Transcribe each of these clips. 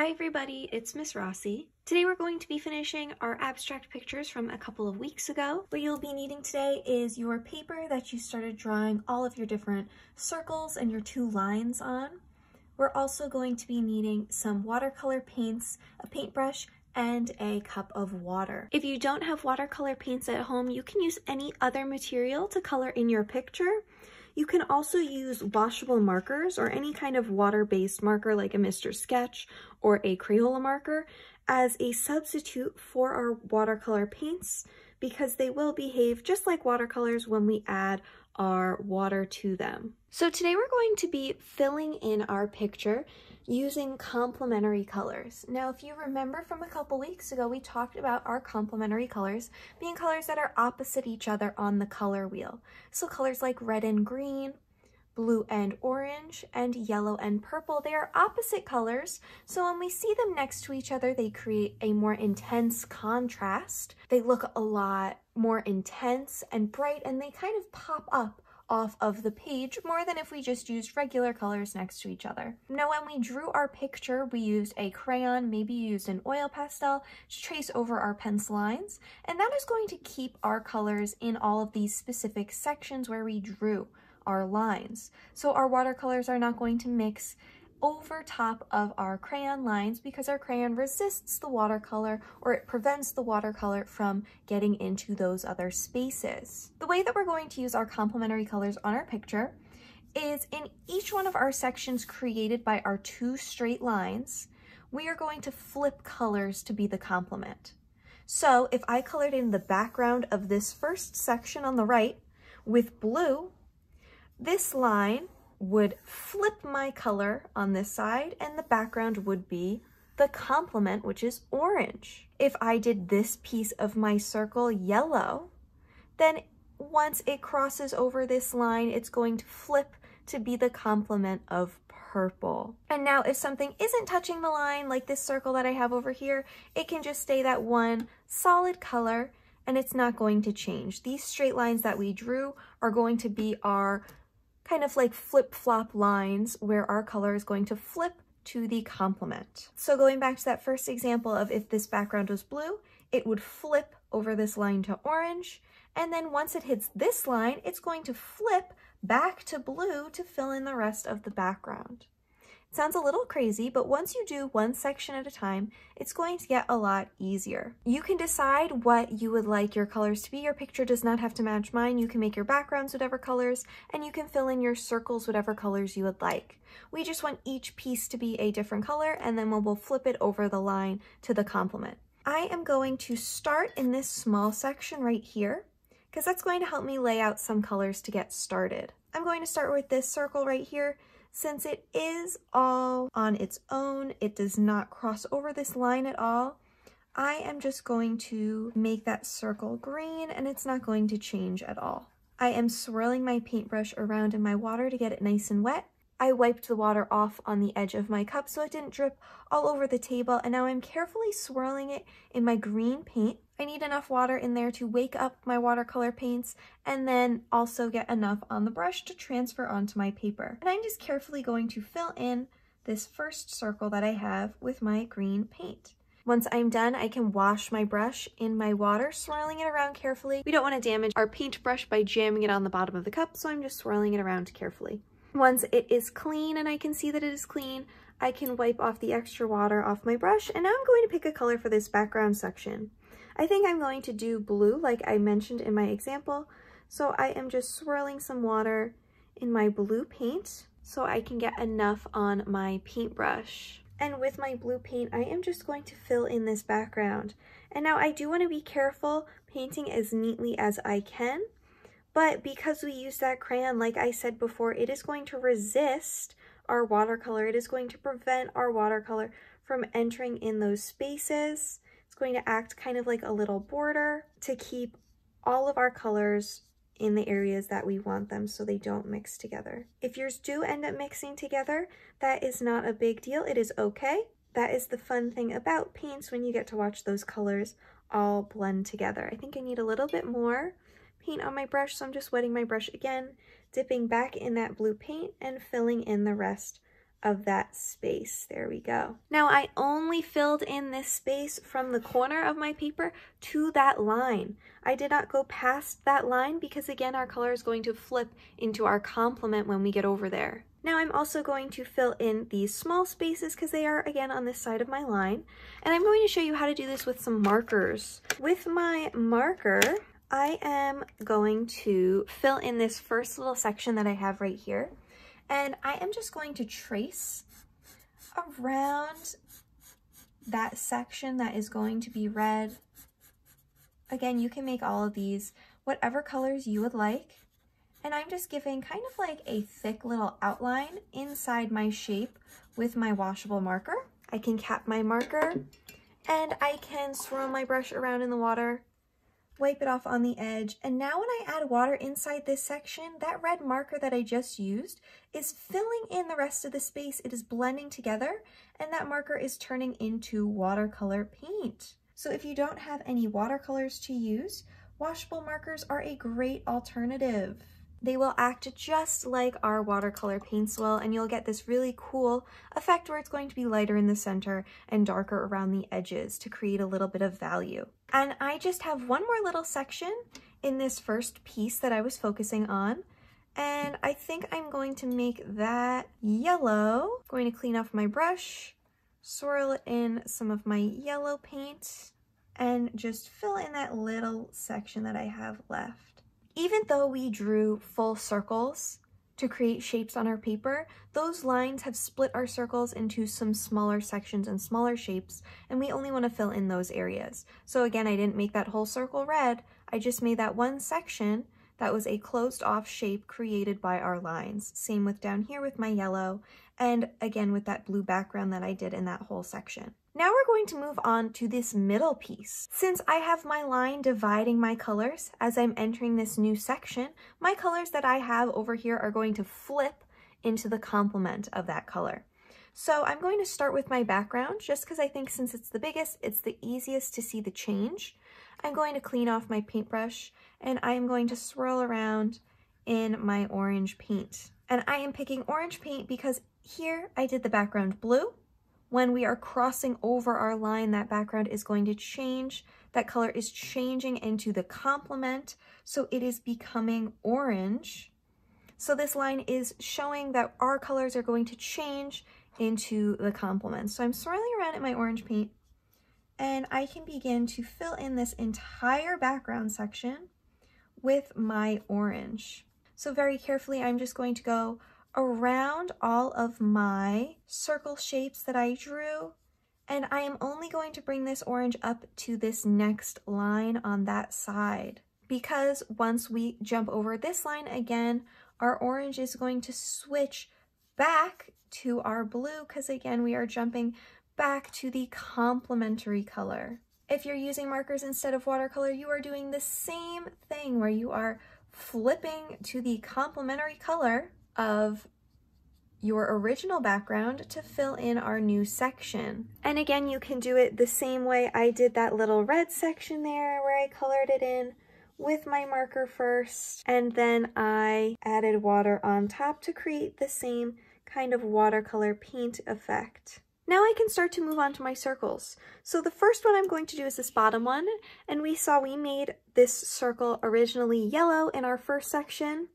Hi everybody, it's Miss Rossi. Today we're going to be finishing our abstract pictures from a couple of weeks ago. What you'll be needing today is your paper that you started drawing all of your different circles and your two lines on. We're also going to be needing some watercolor paints, a paintbrush, and a cup of water. If you don't have watercolor paints at home, you can use any other material to color in your picture. You can also use washable markers or any kind of water-based marker like a Mr. Sketch or a Crayola marker as a substitute for our watercolor paints because they will behave just like watercolors when we add our water to them. So today we're going to be filling in our picture using complementary colors. Now, if you remember from a couple weeks ago, we talked about our complementary colors being colors that are opposite each other on the color wheel. So colors like red and green, blue and orange, and yellow and purple, they are opposite colors. So when we see them next to each other, they create a more intense contrast. They look a lot more intense and bright, and they kind of pop up off of the page more than if we just used regular colors next to each other. Now, when we drew our picture, we used a crayon, maybe used an oil pastel to trace over our pencil lines, and that is going to keep our colors in all of these specific sections where we drew our lines. So our watercolors are not going to mix over top of our crayon lines because our crayon resists the watercolor, or it prevents the watercolor from getting into those other spaces. The way that we're going to use our complementary colors on our picture is in each one of our sections created by our two straight lines, we are going to flip colors to be the complement. So if I colored in the background of this first section on the right with blue, this line would flip my color on this side and the background would be the complement, which is orange. If I did this piece of my circle yellow, then once it crosses over this line, it's going to flip to be the complement of purple. And now if something isn't touching the line, like this circle that I have over here, it can just stay that one solid color and it's not going to change. These straight lines that we drew are going to be our kind of like flip-flop lines where our color is going to flip to the complement. So going back to that first example of if this background was blue, it would flip over this line to orange, and then once it hits this line, it's going to flip back to blue to fill in the rest of the background. It sounds a little crazy, but once you do one section at a time, it's going to get a lot easier. You can decide what you would like your colors to be. Your picture does not have to match mine. You can make your backgrounds whatever colors, and you can fill in your circles whatever colors you would like. We just want each piece to be a different color, and then we'll flip it over the line to the complement. I am going to start in this small section right here, because that's going to help me lay out some colors to get started. I'm going to start with this circle right here. Since it is all on its own, it does not cross over this line at all, I am just going to make that circle green and it's not going to change at all. I am swirling my paintbrush around in my water to get it nice and wet. I wiped the water off on the edge of my cup so it didn't drip all over the table, and now I'm carefully swirling it in my green paint. I need enough water in there to wake up my watercolor paints and then also get enough on the brush to transfer onto my paper. And I'm just carefully going to fill in this first circle that I have with my green paint. Once I'm done, I can wash my brush in my water, swirling it around carefully. We don't want to damage our paintbrush by jamming it on the bottom of the cup, so I'm just swirling it around carefully. Once it is clean and I can see that it is clean, I can wipe off the extra water off my brush, and now I'm going to pick a color for this background section. I think I'm going to do blue like I mentioned in my example, so I am just swirling some water in my blue paint so I can get enough on my paintbrush. And with my blue paint, I am just going to fill in this background. And now I do want to be careful painting as neatly as I can, but because we use that crayon, like I said before, it is going to resist our watercolor. It is going to prevent our watercolor from entering in those spaces. It's going to act kind of like a little border to keep all of our colors in the areas that we want them so they don't mix together. If yours do end up mixing together, that is not a big deal. It is okay. That is the fun thing about paints when you get to watch those colors all blend together. I think I need a little bit more paint on my brush, so I'm just wetting my brush again, dipping back in that blue paint and filling in the rest of that space. There we go. Now I only filled in this space from the corner of my paper to that line. I did not go past that line because again, our color is going to flip into our complement when we get over there. Now I'm also going to fill in these small spaces because they are again on this side of my line. And I'm going to show you how to do this with some markers. With my marker, I am going to fill in this first little section that I have right here. And I am just going to trace around that section that is going to be red. Again, you can make all of these whatever colors you would like. And I'm just giving kind of like a thick little outline inside my shape with my washable marker. I can cap my marker and I can swirl my brush around in the water, wipe it off on the edge. And now when I add water inside this section, that red marker that I just used is filling in the rest of the space. It is blending together and that marker is turning into watercolor paint. So if you don't have any watercolors to use, washable markers are a great alternative. They will act just like our watercolor paints will, and you'll get this really cool effect where it's going to be lighter in the center and darker around the edges to create a little bit of value. And I just have one more little section in this first piece that I was focusing on, and I think I'm going to make that yellow. I'm going to clean off my brush, swirl in some of my yellow paint, and just fill in that little section that I have left. Even though we drew full circles to create shapes on our paper, those lines have split our circles into some smaller sections and smaller shapes, and we only want to fill in those areas. So again, I didn't make that whole circle red, I just made that one section that was a closed off shape created by our lines. Same with down here with my yellow, and again with that blue background that I did in that whole section. Now we're going to move on to this middle piece. Since I have my line dividing my colors as I'm entering this new section, my colors that I have over here are going to flip into the complement of that color. So I'm going to start with my background just because I think since it's the biggest, it's the easiest to see the change. I'm going to clean off my paintbrush and I am going to swirl around in my orange paint. And I am picking orange paint because here I did the background blue. When we are crossing over our line, that background is going to change. That color is changing into the complement, so it is becoming orange. So this line is showing that our colors are going to change into the complement. So I'm swirling around in my orange paint, and I can begin to fill in this entire background section with my orange. So very carefully, I'm just going to go around all of my circle shapes that I drew, and I am only going to bring this orange up to this next line on that side, because once we jump over this line again, our orange is going to switch back to our blue because again we are jumping back to the complementary color. If you're using markers instead of watercolor, you are doing the same thing where you are flipping to the complementary color of your original background to fill in our new section. And again, you can do it the same way I did that little red section there where I colored it in with my marker first, and then I added water on top to create the same kind of watercolor paint effect. Now I can start to move on to my circles. So the first one I'm going to do is this bottom one, and we saw we made this circle originally yellow in our first section.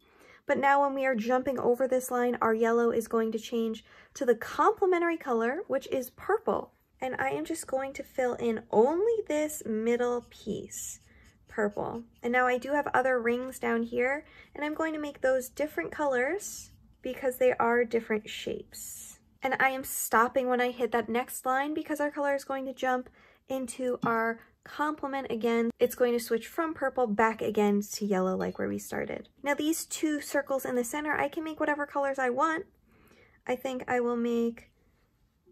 But now when we are jumping over this line, our yellow is going to change to the complementary color, which is purple. And I am just going to fill in only this middle piece, purple. And now I do have other rings down here, and I'm going to make those different colors because they are different shapes. And I am stopping when I hit that next line because our color is going to jump into our complement again. It's going to switch from purple back again to yellow like where we started. Now these two circles in the center, I can make whatever colors I want. I think I will make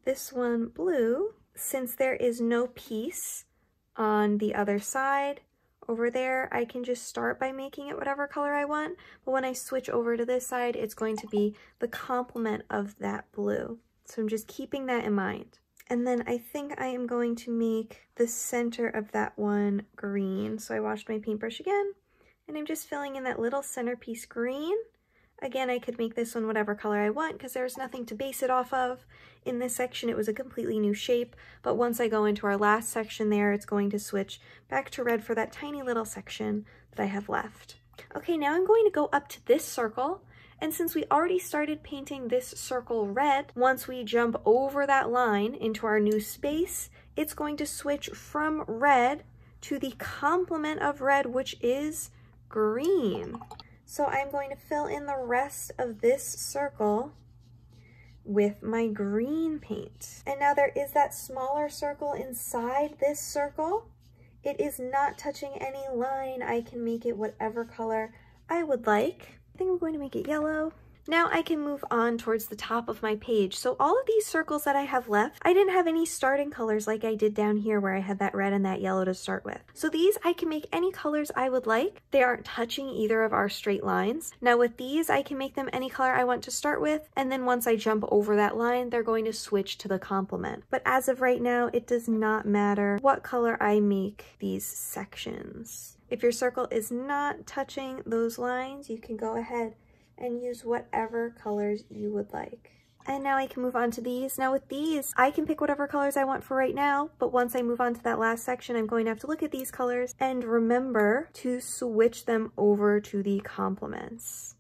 this one blue since there is no piece on the other side. Over there, I can just start by making it whatever color I want, but when I switch over to this side, it's going to be the complement of that blue. So I'm just keeping that in mind. And then I think I am going to make the center of that one green. So I washed my paintbrush again, and I'm just filling in that little centerpiece green. Again, I could make this one whatever color I want because there's nothing to base it off of. In this section, it was a completely new shape, but once I go into our last section there, it's going to switch back to red for that tiny little section that I have left. Okay, now I'm going to go up to this circle, and since we already started painting this circle red, once we jump over that line into our new space, it's going to switch from red to the complement of red, which is green. So I'm going to fill in the rest of this circle with my green paint. And now there is that smaller circle inside this circle. It is not touching any line. I can make it whatever color I would like. I think I'm going to make it yellow. Now I can move on towards the top of my page. So all of these circles that I have left, I didn't have any starting colors like I did down here where I had that red and that yellow to start with. So these I can make any colors I would like. They aren't touching either of our straight lines. Now with these, I can make them any color I want to start with, and then once I jump over that line, they're going to switch to the complement. But as of right now, it does not matter what color I make these sections. If your circle is not touching those lines, you can go ahead and use whatever colors you would like. And now I can move on to these. Now with these, I can pick whatever colors I want for right now, but once I move on to that last section, I'm going to have to look at these colors and remember to switch them over to the complements.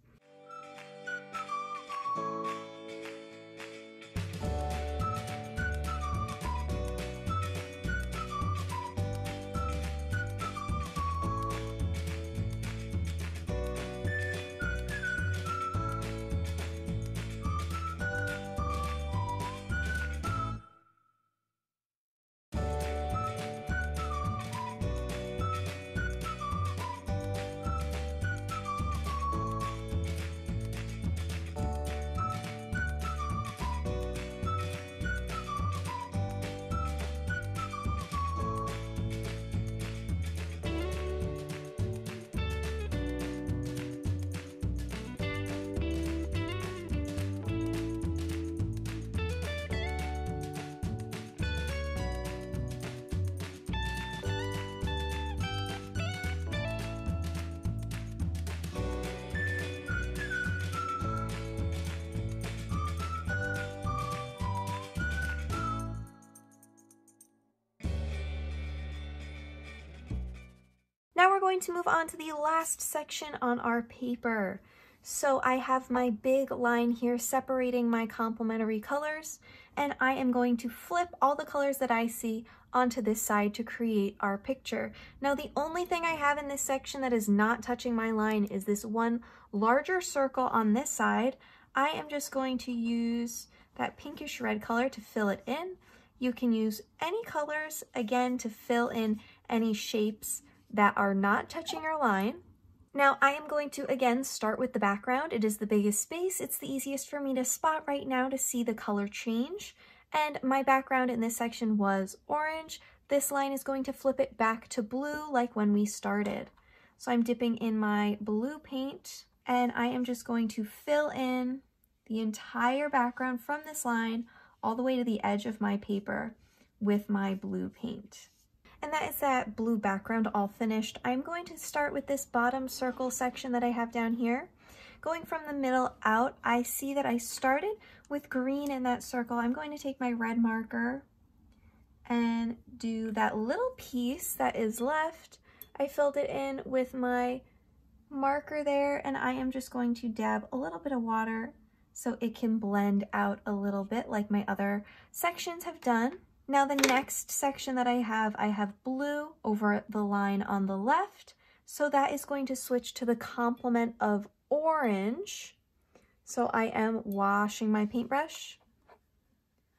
Now we're going to move on to the last section on our paper. So I have my big line here separating my complementary colors, and I am going to flip all the colors that I see onto this side to create our picture. Now the only thing I have in this section that is not touching my line is this one larger circle on this side. I am just going to use that pinkish red color to fill it in. You can use any colors, again, to fill in any shapes that are not touching your line. Now I am going to again start with the background. It is the biggest space. It's the easiest for me to spot right now to see the color change. And my background in this section was orange. This line is going to flip it back to blue like when we started. So I'm dipping in my blue paint and I am just going to fill in the entire background from this line all the way to the edge of my paper with my blue paint. And that is that blue background all finished. I'm going to start with this bottom circle section that I have down here. Going from the middle out, I see that I started with green in that circle. I'm going to take my red marker and do that little piece that is left. I filled it in with my marker there, and I am just going to dab a little bit of water so it can blend out a little bit like my other sections have done. Now the next section that I have blue over the line on the left, so that is going to switch to the complement of orange. So I am washing my paintbrush,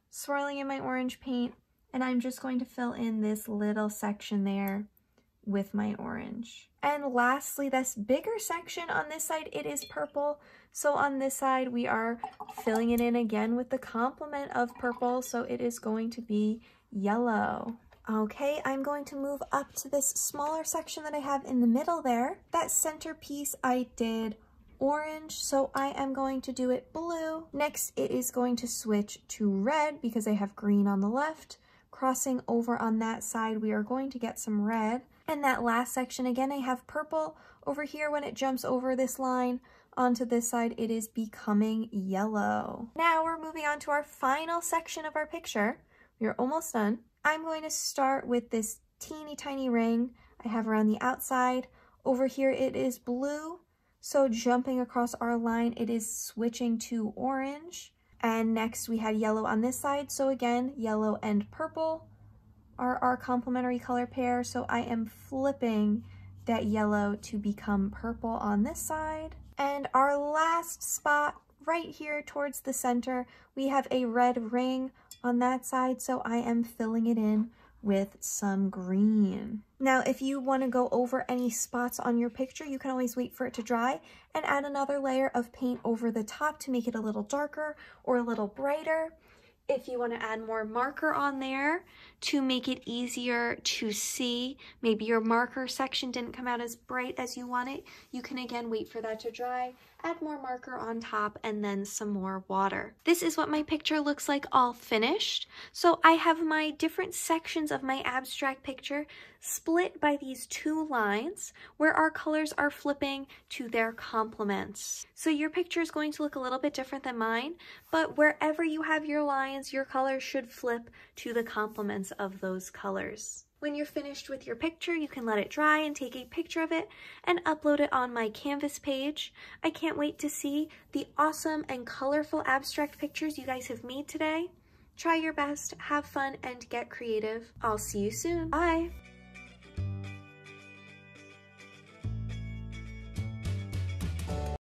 swirling in my orange paint, and I'm just going to fill in this little section there with my orange. And lastly, this bigger section on this side, it is purple. So on this side, we are filling it in again with the complement of purple. So it is going to be yellow. Okay, I'm going to move up to this smaller section that I have in the middle there. That center piece I did orange, so I am going to do it blue. Next, it is going to switch to red because I have green on the left. Crossing over on that side, we are going to get some red. And that last section, again, I have purple over here when it jumps over this line. onto this side, it is becoming yellow. Now we're moving on to our final section of our picture. We're almost done. I'm going to start with this teeny tiny ring I have around the outside. Over here it is blue, so jumping across our line, it is switching to orange. And next we had yellow on this side, so again, yellow and purple are our complementary color pair. So I am flipping that yellow to become purple on this side. And our last spot right here towards the center, we have a red ring on that side, so I am filling it in with some green. Now, if you want to go over any spots on your picture, you can always wait for it to dry and add another layer of paint over the top to make it a little darker or a little brighter. If you want to add more marker on there to make it easier to see, maybe your marker section didn't come out as bright as you want it, you can again wait for that to dry, add more marker on top, and then some more water. This is what my picture looks like all finished. So I have my different sections of my abstract picture split by these two lines where our colors are flipping to their complements. So your picture is going to look a little bit different than mine, but wherever you have your lines, your colors should flip to the complements of those colors. When you're finished with your picture, you can let it dry and take a picture of it and upload it on my Canvas page. I can't wait to see the awesome and colorful abstract pictures you guys have made today. Try your best, have fun, and get creative. I'll see you soon. Bye!